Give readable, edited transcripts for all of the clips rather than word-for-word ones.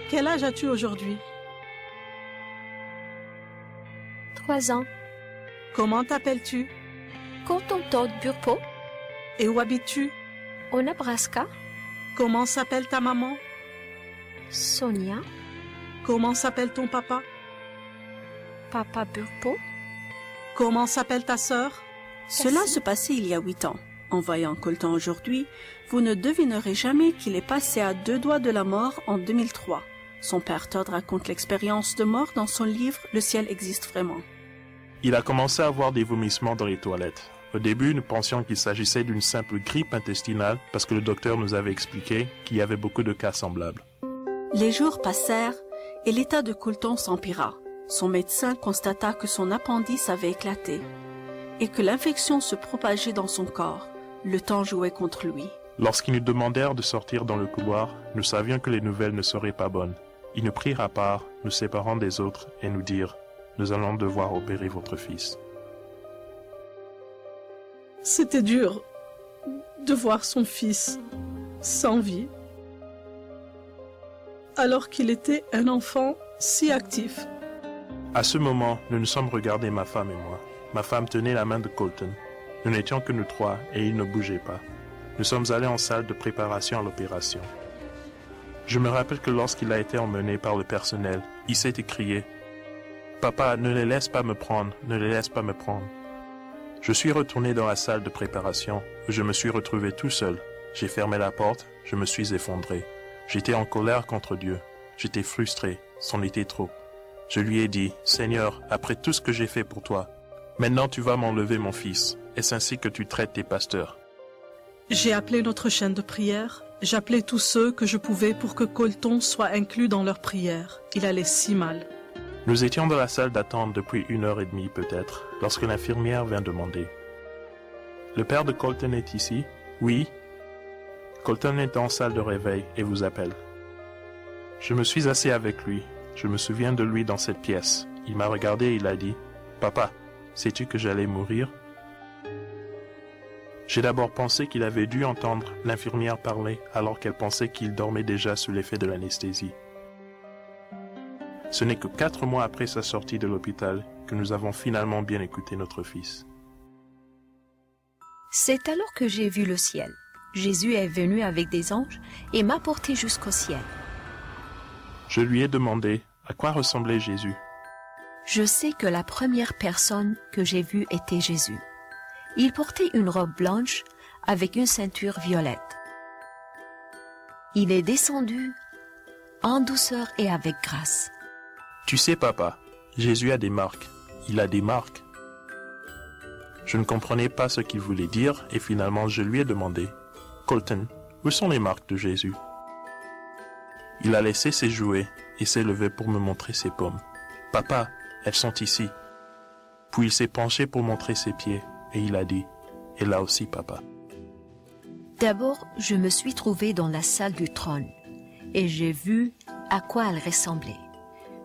Quel âge as-tu aujourd'hui? 3 ans. Comment t'appelles-tu? Colton Todd Burpo, Et où habites-tu? au Nebraska. Comment s'appelle ta maman? Sonia, Comment s'appelle ton papa? Papa Burpo. Comment s'appelle ta sœur? Cela se passait il y a 8 ans. En voyant Colton aujourd'hui, vous ne devinerez jamais qu'il est passé à 2 doigts de la mort en 2003. Son père Todd raconte l'expérience de mort dans son livre « Le ciel existe vraiment ». Il a commencé à avoir des vomissements dans les toilettes. Au début, nous pensions qu'il s'agissait d'une simple grippe intestinale parce que le docteur nous avait expliqué qu'il y avait beaucoup de cas semblables. Les jours passèrent et l'état de Colton s'empira. Son médecin constata que son appendice avait éclaté et que l'infection se propageait dans son corps. Le temps jouait contre lui. Lorsqu'ils nous demandèrent de sortir dans le couloir, nous savions que les nouvelles ne seraient pas bonnes. Ils nous prirent à part, nous séparant des autres et nous dirent « Nous allons devoir opérer votre fils ». C'était dur de voir son fils sans vie, alors qu'il était un enfant si actif. À ce moment, nous nous sommes regardés, ma femme et moi. Ma femme tenait la main de Colton. Nous n'étions que nous trois et il ne bougeait pas. Nous sommes allés en salle de préparation à l'opération. Je me rappelle que lorsqu'il a été emmené par le personnel, il s'est écrié « Papa, ne les laisse pas me prendre, ne les laisse pas me prendre ». Je suis retourné dans la salle de préparation où je me suis retrouvé tout seul. J'ai fermé la porte, je me suis effondré. J'étais en colère contre Dieu. J'étais frustré, c'en était trop. Je lui ai dit « Seigneur, après tout ce que j'ai fait pour toi, maintenant tu vas m'enlever mon fils. Est-ce ainsi que tu traites tes pasteurs ?» J'ai appelé notre chaîne de prière. J'appelais tous ceux que je pouvais pour que Colton soit inclus dans leur prière. Il allait si mal. Nous étions dans la salle d'attente depuis 1h30 peut-être, lorsque l'infirmière vint demander. « Le père de Colton est ici ?»« Oui. » « Colton est en salle de réveil et vous appelle. » Je me suis assis avec lui. Je me souviens de lui dans cette pièce. Il m'a regardé et il a dit « Papa, sais-tu que j'allais mourir ?» J'ai d'abord pensé qu'il avait dû entendre l'infirmière parler alors qu'elle pensait qu'il dormait déjà sous l'effet de l'anesthésie. Ce n'est que 4 mois après sa sortie de l'hôpital que nous avons finalement bien écouté notre fils. C'est alors que j'ai vu le ciel. Jésus est venu avec des anges et m'a porté jusqu'au ciel. Je lui ai demandé à quoi ressemblait Jésus. Je sais que la première personne que j'ai vue était Jésus. Il portait une robe blanche avec une ceinture violette. Il est descendu en douceur et avec grâce. Tu sais, papa, Jésus a des marques. Il a des marques. Je ne comprenais pas ce qu'il voulait dire et finalement je lui ai demandé « Colton, où sont les marques de Jésus ?» Il a laissé ses jouets et s'est levé pour me montrer ses paumes. « Papa, elles sont ici. » Puis il s'est penché pour montrer ses pieds et il a dit « Et là aussi, papa. » D'abord, je me suis trouvée dans la salle du trône et j'ai vu à quoi elle ressemblait.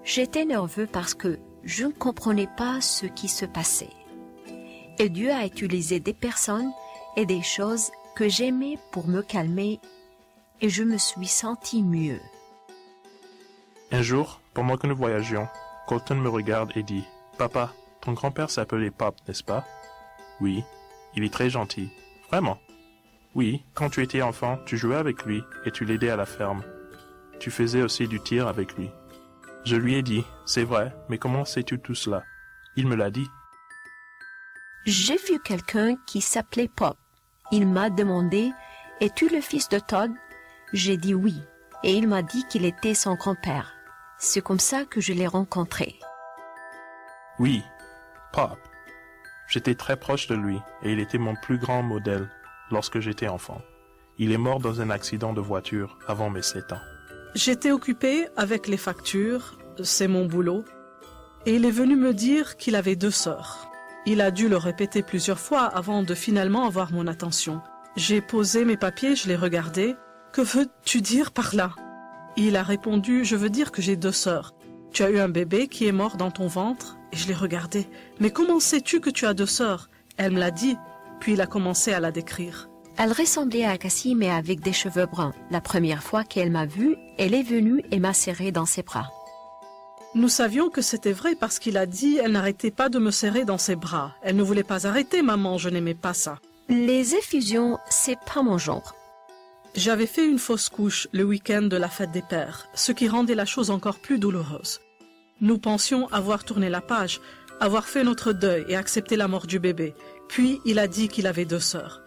J'étais nerveux parce que je ne comprenais pas ce qui se passait. Et Dieu a utilisé des personnes et des choses que j'aimais pour me calmer et je me suis sentie mieux. Un jour, pendant que nous voyagions, Colton me regarde et dit « Papa, ton grand-père s'appelait Pop, n'est-ce pas ?»« Oui, il est très gentil. »« Vraiment ?»« Oui, quand tu étais enfant, tu jouais avec lui et tu l'aidais à la ferme. Tu faisais aussi du tir avec lui. » Je lui ai dit « C'est vrai, mais comment sais-tu tout cela ?» Il me l'a dit. J'ai vu quelqu'un qui s'appelait Pop. Il m'a demandé « Es-tu le fils de Todd ?» J'ai dit oui, et il m'a dit qu'il était son grand-père. C'est comme ça que je l'ai rencontré. Oui, Pop. J'étais très proche de lui et il était mon plus grand modèle lorsque j'étais enfant. Il est mort dans un accident de voiture avant mes 7 ans. J'étais occupée avec les factures, c'est mon boulot, et il est venu me dire qu'il avait 2 sœurs. Il a dû le répéter plusieurs fois avant de finalement avoir mon attention. J'ai posé mes papiers, je les regardais. « Que veux-tu dire par là ?» Il a répondu « Je veux dire que j'ai 2 sœurs. Tu as eu un bébé qui est mort dans ton ventre ?» Et je l'ai regardé. « Mais comment sais-tu que tu as 2 sœurs ?» Elle me l'a dit. puis il a commencé à la décrire. Elle ressemblait à Cassie, mais avec des cheveux bruns. La première fois qu'elle m'a vue, elle est venue et m'a serré dans ses bras. Nous savions que c'était vrai parce qu'il a dit « Elle n'arrêtait pas de me serrer dans ses bras. Elle ne voulait pas arrêter, maman, je n'aimais pas ça. » Les effusions, c'est pas mon genre. J'avais fait une fausse couche le week-end de la fête des pères, ce qui rendait la chose encore plus douloureuse. Nous pensions avoir tourné la page, avoir fait notre deuil et accepté la mort du bébé. Puis il a dit qu'il avait 2 sœurs.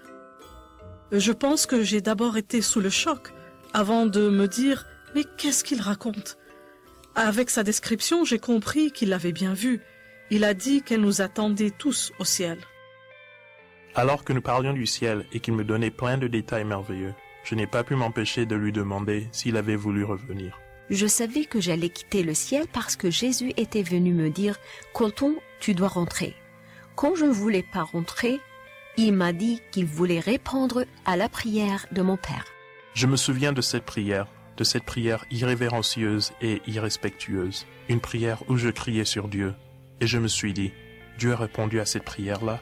Je pense que j'ai d'abord été sous le choc, avant de me dire « Mais qu'est-ce qu'il raconte ?» Avec sa description, j'ai compris qu'il l'avait bien vue. Il a dit qu'elle nous attendait tous au ciel. Alors que nous parlions du ciel et qu'il me donnait plein de détails merveilleux, je n'ai pas pu m'empêcher de lui demander s'il avait voulu revenir. Je savais que j'allais quitter le ciel parce que Jésus était venu me dire « Colton, tu dois rentrer ». Quand je ne voulais pas rentrer, il m'a dit qu'il voulait répondre à la prière de mon père. Je me souviens de cette prière irrévérencieuse et irrespectueuse, une prière où je criais sur Dieu. Et je me suis dit, Dieu a répondu à cette prière-là.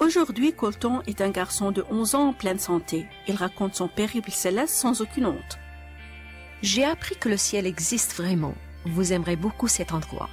Aujourd'hui, Colton est un garçon de 11 ans en pleine santé. Il raconte son périple céleste sans aucune honte. J'ai appris que le ciel existe vraiment. Vous aimerez beaucoup cet endroit.